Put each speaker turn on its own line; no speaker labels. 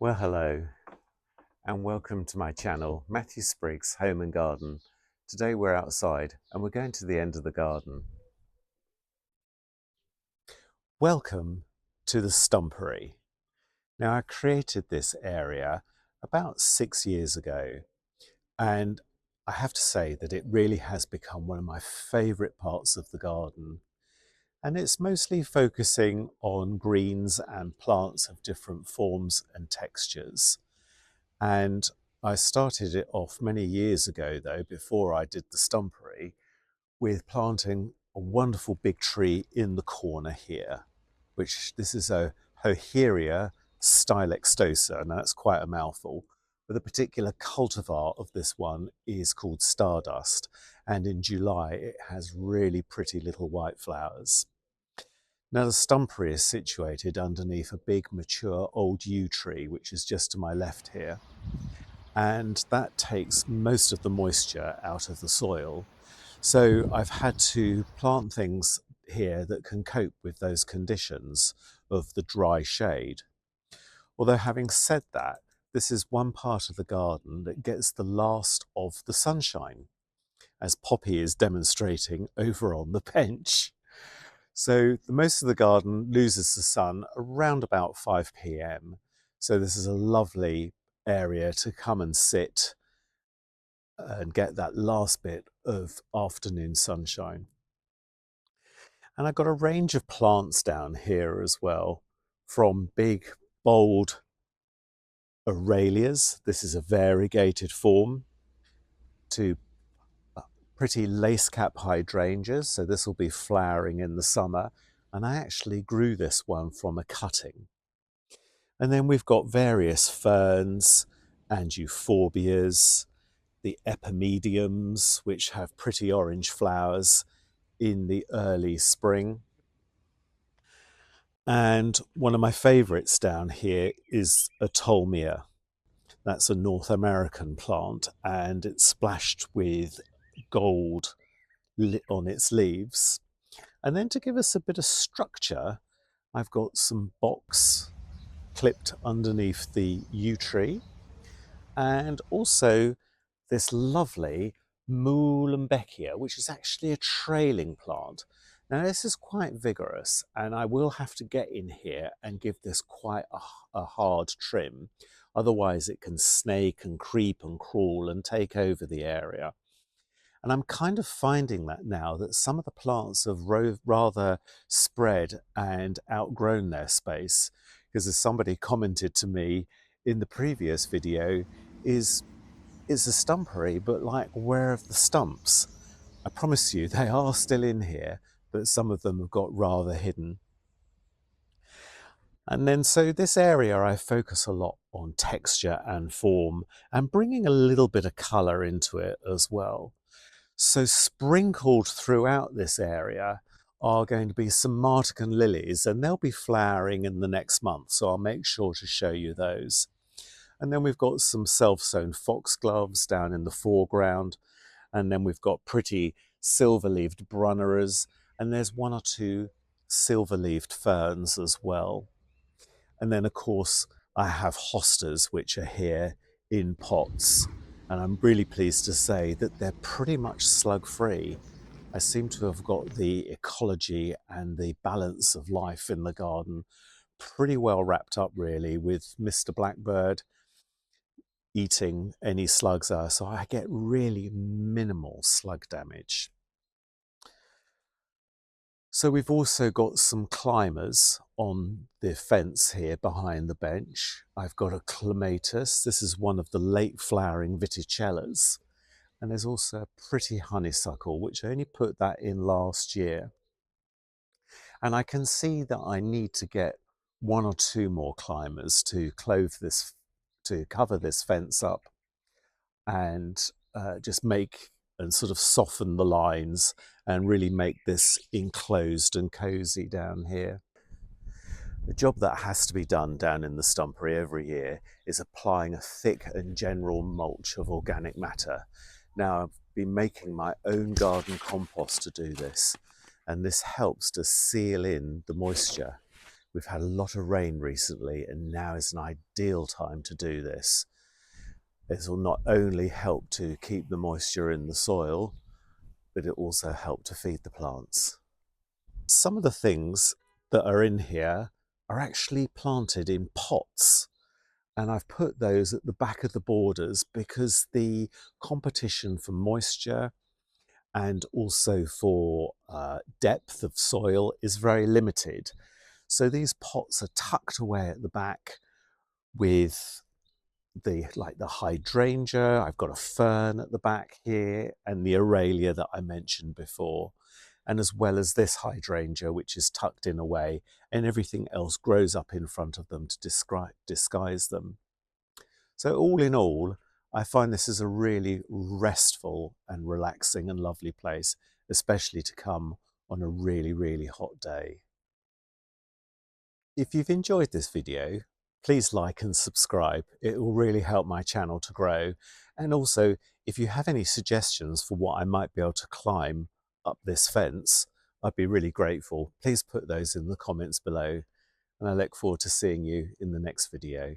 Well, hello and welcome to my channel, Matthew Spriggs Home and Garden. Today we're outside and we're going to the end of the garden. Welcome to the Stumpery. Now, I created this area about 6 years ago, and I have to say that it really has become one of my favourite parts of the garden. And it's mostly focusing on greens and plants of different forms and textures. And I started it off many years ago, though, before I did the Stumpery, with planting a wonderful big tree in the corner here, which this is a Hoheria stylextosa, and that's quite a mouthful. But the particular cultivar of this one is called Stardust, and in July it has really pretty little white flowers. Now the Stumpery is situated underneath a big mature old yew tree, which is just to my left here. And that takes most of the moisture out of the soil. So I've had to plant things here that can cope with those conditions of the dry shade. Although having said that, this is one part of the garden that gets the last of the sunshine, as Poppy is demonstrating over on the bench. So the most of the garden loses the sun around about 5 p.m. So this is a lovely area to come and sit and get that last bit of afternoon sunshine. And I've got a range of plants down here as well, from big, bold Aralias, this is a variegated form, to pretty lace cap hydrangeas, so this will be flowering in the summer. And I actually grew this one from a cutting. And then we've got various ferns and euphorbias, the epimediums, which have pretty orange flowers in the early spring. And one of my favorites down here is a tolmia. That's a North American plant, and it's splashed with gold on its leaves. And then to give us a bit of structure, I've got some box clipped underneath the yew tree, and also this lovely Muhlenbeckia, which is actually a trailing plant. Now this is quite vigorous, and I will have to get in here and give this quite a hard trim. Otherwise it can snake and creep and crawl and take over the area. And I'm kind of finding that now that some of the plants have rather spread and outgrown their space. Because as somebody commented to me in the previous video, is a Stumpery, but like, where are the stumps? I promise you they are still in here, but some of them have got rather hidden. And then so this area I focus a lot on texture and form and bringing a little bit of colour into it as well. So sprinkled throughout this area are going to be some martagon lilies, and they'll be flowering in the next month, so I'll make sure to show you those. And then we've got some self-sown foxgloves down in the foreground, and then we've got pretty silver-leaved brunneras, and there's one or two silver-leaved ferns as well. And then of course I have hostas, which are here in pots, and I'm really pleased to say that they're pretty much slug free. I seem to have got the ecology and the balance of life in the garden pretty well wrapped up, really, with Mr. Blackbird eating any slugs are, so I get really minimal slug damage. So we've also got some climbers on the fence here behind the bench. I've got a clematis. This is one of the late flowering viticellas. And there's also a pretty honeysuckle, which I only put that in last year. And I can see that I need to get one or two more climbers to cover this fence up and just make and sort of soften the lines and really make this enclosed and cozy down here. The job that has to be done down in the Stumpery every year is applying a thick and general mulch of organic matter. Now, I've been making my own garden compost to do this, and this helps to seal in the moisture. We've had a lot of rain recently, and now is an ideal time to do this. This will not only help to keep the moisture in the soil, but it also help to feed the plants. Some of the things that are in here are actually planted in pots, and I've put those at the back of the borders because the competition for moisture and also for depth of soil is very limited. So these pots are tucked away at the back with the hydrangea. I've got a fern at the back here, and the aurelia that I mentioned before, and as well as this hydrangea, which is tucked in away, and everything else grows up in front of them to disguise them. So all in all, I find this is a really restful and relaxing and lovely place, especially to come on a really, really hot day. If you've enjoyed this video, please like and subscribe. It will really help my channel to grow. And also, if you have any suggestions for what I might be able to climb up this fence, I'd be really grateful. Please put those in the comments below, and I look forward to seeing you in the next video.